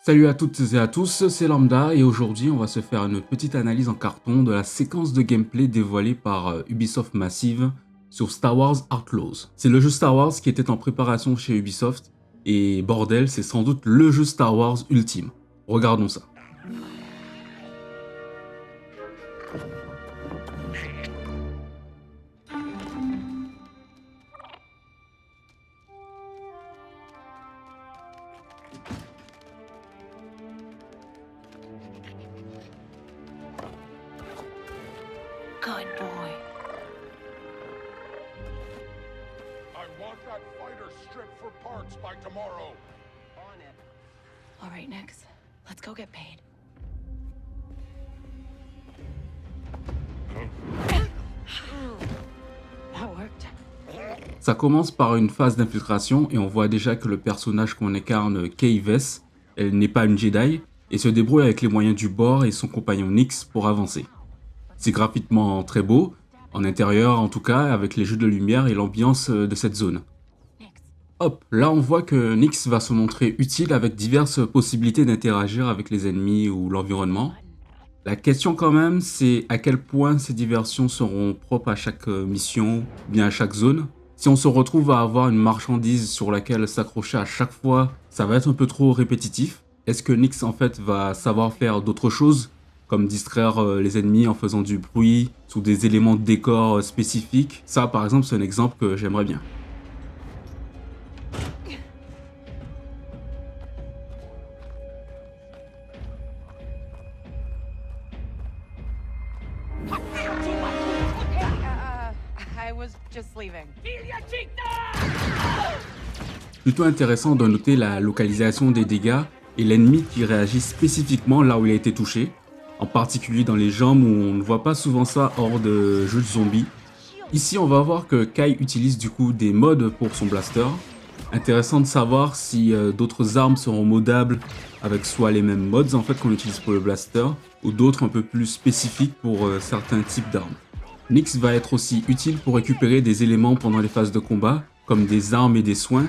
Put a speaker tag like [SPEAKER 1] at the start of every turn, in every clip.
[SPEAKER 1] Salut à toutes et à tous, c'est Lambda et aujourd'hui on va se faire une petite analyse en carton de la séquence de gameplay dévoilée par Ubisoft Massive sur Star Wars Outlaws. C'est le jeu Star Wars qui était en préparation chez Ubisoft et bordel, c'est sans doute le jeu Star Wars ultime. Regardons ça.
[SPEAKER 2] Good boy.
[SPEAKER 3] I want that fighter stripped for parts by tomorrow.
[SPEAKER 2] On it. All right, Nix. Let's go get paid. That worked.
[SPEAKER 1] Ça commence par une phase d'infiltration et on voit déjà que le personnage qu'on incarne, Kay Vess, elle n'est pas une Jedi et se débrouille avec les moyens du bord et son compagnon Nix pour avancer. C'est graphiquement très beau, en intérieur en tout cas, avec les jeux de lumière et l'ambiance de cette zone.
[SPEAKER 2] Nix.
[SPEAKER 1] Hop, là on voit que Nix va se montrer utile avec diverses possibilités d'interagir avec les ennemis ou l'environnement. La question quand même, c'est à quel point ces diversions seront propres à chaque mission, ou bien à chaque zone. Si on se retrouve à avoir une marchandise sur laquelle s'accrocher à chaque fois, ça va être un peu trop répétitif. Est-ce que Nix en fait va savoir faire d'autres choses, comme distraire les ennemis en faisant du bruit, sous des éléments de décor spécifiques? Ça par exemple c'est un exemple que j'aimerais bien.
[SPEAKER 2] I was just leaving.
[SPEAKER 1] Plutôt intéressant de noter la localisation des dégâts et l'ennemi qui réagit spécifiquement là où il a été touché, en particulier dans les jambes où on ne voit pas souvent ça hors de jeux de zombies. Ici on va voir que Kai utilise du coup des mods pour son blaster. Intéressant de savoir si d'autres armes seront modables avec soit les mêmes mods en fait qu'on utilise pour le blaster ou d'autres un peu plus spécifiques pour certains types d'armes. Nix va être aussi utile pour récupérer des éléments pendant les phases de combat, comme des armes et des soins.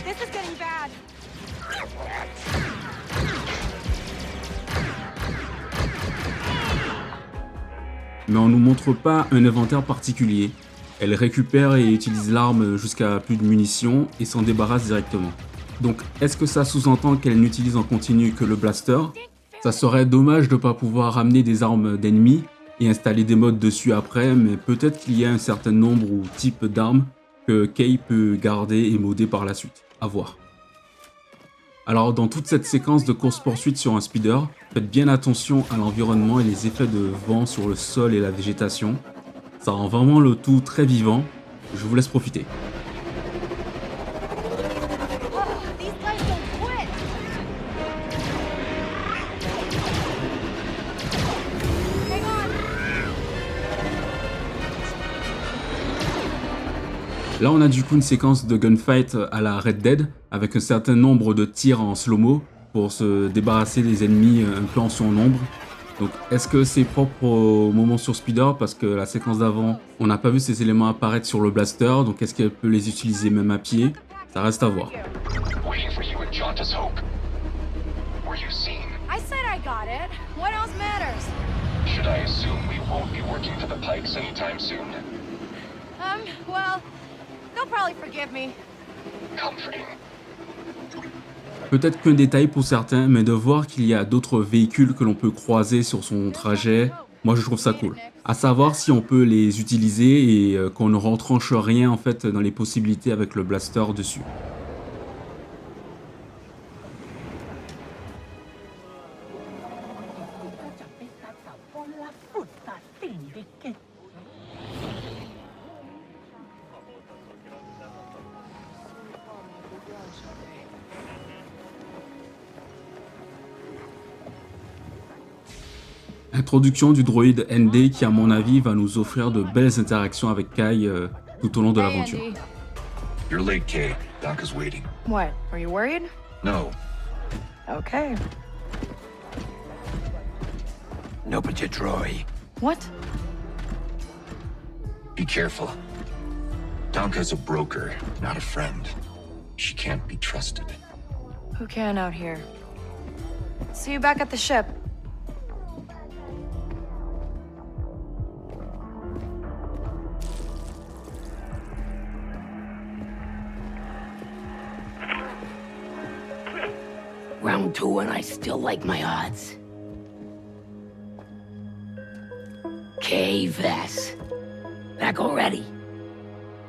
[SPEAKER 2] This is getting bad.
[SPEAKER 1] Mais on nous montre pas un inventaire particulier. Elle récupère et utilise l'arme jusqu'à plus de munitions et s'en débarrasse directement. Donc est-ce que ça sous-entend qu'elle n'utilise en continu que le blaster? Ça serait dommage de ne pas pouvoir ramener des armes d'ennemis et installer des mods dessus après, mais peut-être qu'il y a un certain nombre ou type d'armes que Kay peut garder et modder par la suite. À voir. Alors dans toute cette séquence de course-poursuite sur un speeder, faites bien attention à l'environnement et les effets de vent sur le sol et la végétation. Ça rend vraiment le tout très vivant. Je vous laisse profiter.
[SPEAKER 2] These guys don't quit. Hang on.
[SPEAKER 1] Là on a du coup une séquence de gunfight à la Red Dead avec un certain nombre de tirs en slow-mo pour se débarrasser des ennemis un peu en son ombre. Donc est-ce que c'est propre au moment sur Speeder parce que la séquence d'avant on n'a pas vu ces éléments apparaître sur le blaster, donc est-ce qu'elle peut les utiliser même à pied? Ça reste à voir.
[SPEAKER 3] Waiting for you at Jauntus Hope. Were you seen?
[SPEAKER 2] I said I got it. What else matters?
[SPEAKER 3] Should I assume we won't be working for the Pikes anytime soon?
[SPEAKER 2] Well, they'll probably forgive me.
[SPEAKER 3] Comforting.
[SPEAKER 1] Peut-être qu'un détail pour certains, mais de voir qu'il y a d'autres véhicules que l'on peut croiser sur son trajet, moi je trouve ça cool. À savoir si on peut les utiliser et qu'on ne retranche rien en fait dans les possibilités avec le blaster dessus. Introduction du droïde ND qui à mon avis va nous offrir de belles interactions avec Kai tout au long de
[SPEAKER 2] Hey,
[SPEAKER 1] l'aventure.
[SPEAKER 2] Andy.
[SPEAKER 3] You're late, Kay. Doc is waiting.
[SPEAKER 2] What? Are you worried?
[SPEAKER 3] No.
[SPEAKER 2] Okay.
[SPEAKER 3] No petit Troy.
[SPEAKER 2] What?
[SPEAKER 3] Be careful. Donka's a broker, not a friend.
[SPEAKER 4] She can't be trusted.
[SPEAKER 2] Who can out here? See you back at the ship.
[SPEAKER 5] Round 2 and I still like my odds. Kay Vess. Back already.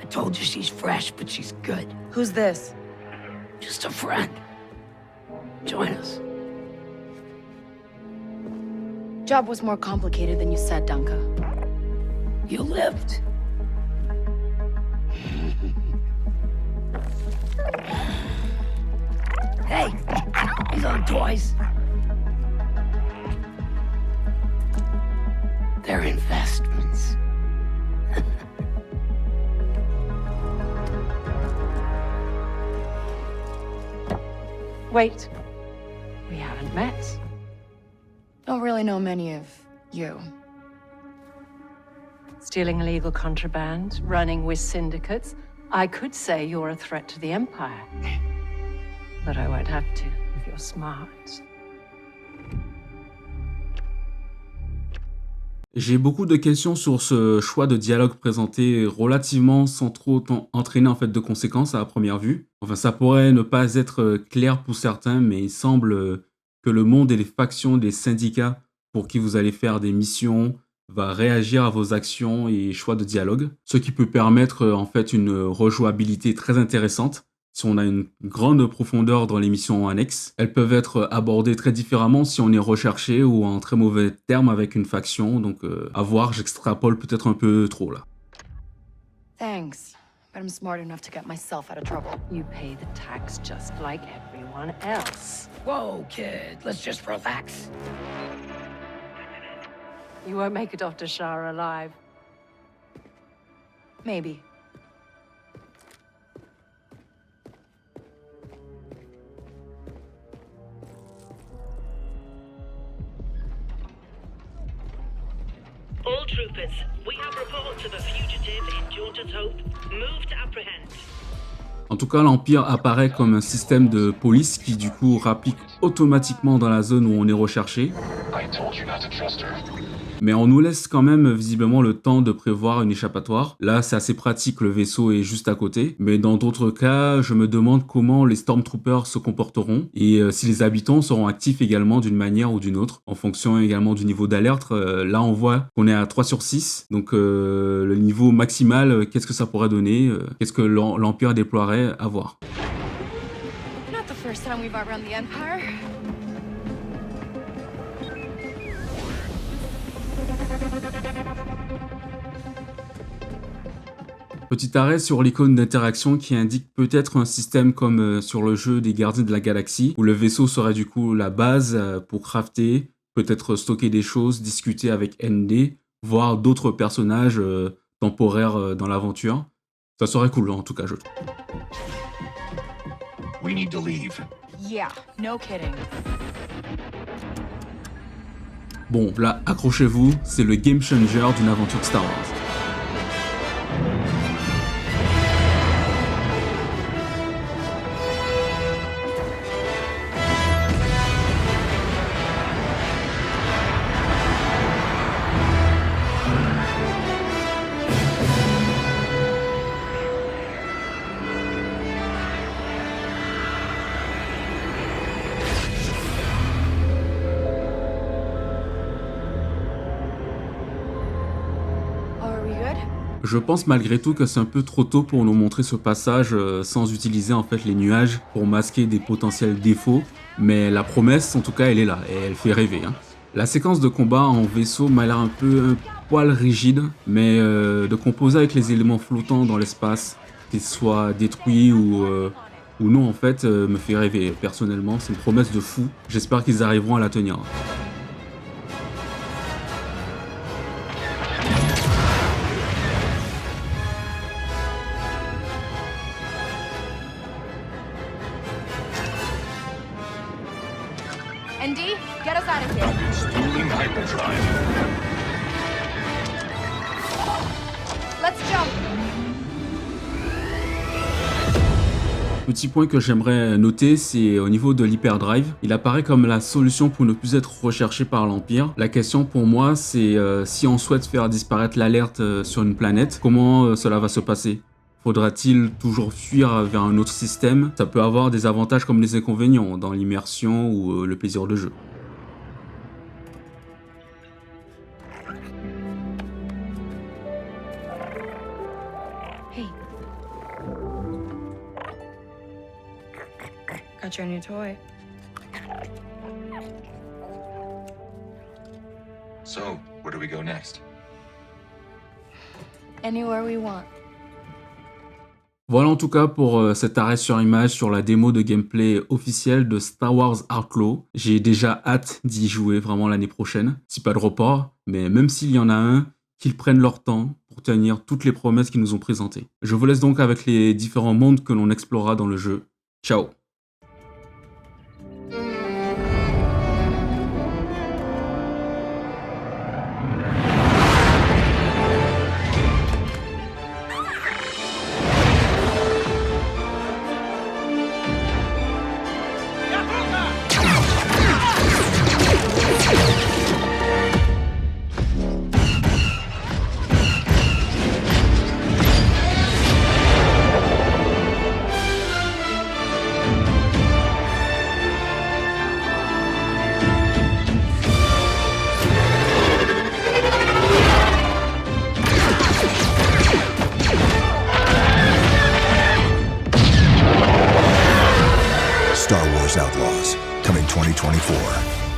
[SPEAKER 5] I told you she's fresh, but she's good.
[SPEAKER 2] Who's this?
[SPEAKER 5] Just a friend. Join us.
[SPEAKER 2] Job was more complicated than you said, Dunka.
[SPEAKER 5] You lived. Hey, these aren't toys. They're investments.
[SPEAKER 6] Wait. We haven't met.
[SPEAKER 2] Don't really know many of you.
[SPEAKER 6] Stealing illegal contraband, running with syndicates. I could say you're a threat to the Empire. But I won't have to, if you're smart.
[SPEAKER 1] J'ai beaucoup de questions sur ce choix de dialogue présenté relativement sans trop entraîner en fait de conséquences à la première vue. Enfin, ça pourrait ne pas être clair pour certains, mais il semble que le monde et les factions des syndicats pour qui vous allez faire des missions va réagir à vos actions et choix de dialogue, ce qui peut permettre en fait une rejouabilité très intéressante. Si on a une grande profondeur dans les missions annexes, elles peuvent être abordées très différemment si on est recherché ou en très mauvais termes avec une faction. Donc à voir, j'extrapole peut-être un peu trop là.
[SPEAKER 2] Thanks, but I'm smart enough to get myself out of trouble.
[SPEAKER 6] You pay the tax just like everyone else.
[SPEAKER 5] Whoa, kid, let's just relax.
[SPEAKER 6] You won't make it off to Shara alive.
[SPEAKER 2] Maybe.
[SPEAKER 7] All troopers, we have reports of a fugitive in Jaunter's Hope. Move to apprehend.
[SPEAKER 1] En tout cas, l'Empire apparaît comme un système de police qui du coup rapplique automatiquement dans la zone où on est recherché.
[SPEAKER 4] I told you not to trust her.
[SPEAKER 1] Mais on nous laisse quand même visiblement le temps de prévoir une échappatoire. Là, c'est assez pratique, le vaisseau est juste à côté. Mais dans d'autres cas, je me demande comment les Stormtroopers se comporteront et si les habitants seront actifs également d'une manière ou d'une autre, en fonction également du niveau d'alerte. Là, on voit qu'on est à 3 sur 6. Donc, le niveau maximal, qu'est-ce que ça pourrait donner? Qu'est-ce que l'Empire déploierait? À voir.
[SPEAKER 2] Not the first time we've outrun the Empire.
[SPEAKER 1] Petit arrêt sur l'icône d'interaction qui indique peut-être un système comme sur le jeu des Gardiens de la Galaxie, où le vaisseau serait du coup la base pour crafter, peut-être stocker des choses, discuter avec ND, voir d'autres personnages temporaires dans l'aventure. Ça serait cool en tout cas, je trouve.
[SPEAKER 4] We need to leave.
[SPEAKER 2] Yeah, no kidding.
[SPEAKER 1] Bon, là, accrochez-vous, c'est le game changer d'une aventure Star Wars. Je pense malgré tout que c'est un peu trop tôt pour nous montrer ce passage sans utiliser en fait les nuages pour masquer des potentiels défauts, mais la promesse en tout cas elle est là et elle fait rêver. Hein. La séquence de combat en vaisseau m'a l'air un poil rigide, mais de composer avec les éléments flottants dans l'espace, qu'ils soient détruits ou non en fait, me fait rêver. Personnellement, c'est une promesse de fou, j'espère qu'ils arriveront à la tenir.
[SPEAKER 2] ND, get us out of here.
[SPEAKER 4] Spooling hyperdrive.
[SPEAKER 2] Let's jump.
[SPEAKER 1] Petit point que j'aimerais noter, c'est au niveau de l'hyperdrive. Il apparaît comme la solution pour ne plus être recherché par l'Empire. La question pour moi, c'est si on souhaite faire disparaître l'alerte sur une planète, comment cela va se passer? Faudra-t-il toujours fuir vers un autre système? Ça peut avoir des avantages comme des inconvénients dans l'immersion ou le plaisir de jeu.
[SPEAKER 2] Hey. Got your new toy.
[SPEAKER 4] So, where do we go next?
[SPEAKER 2] Anywhere we want.
[SPEAKER 1] Voilà en tout cas pour cet arrêt sur image sur la démo de gameplay officielle de Star Wars Outlaw. J'ai déjà hâte d'y jouer vraiment l'année prochaine, si pas de report, mais même s'il y en a un, qu'ils prennent leur temps pour tenir toutes les promesses qu'ils nous ont présentées. Je vous laisse donc avec les différents mondes que l'on explorera dans le jeu. Ciao!
[SPEAKER 8] Star Wars Outlaws, coming 2024.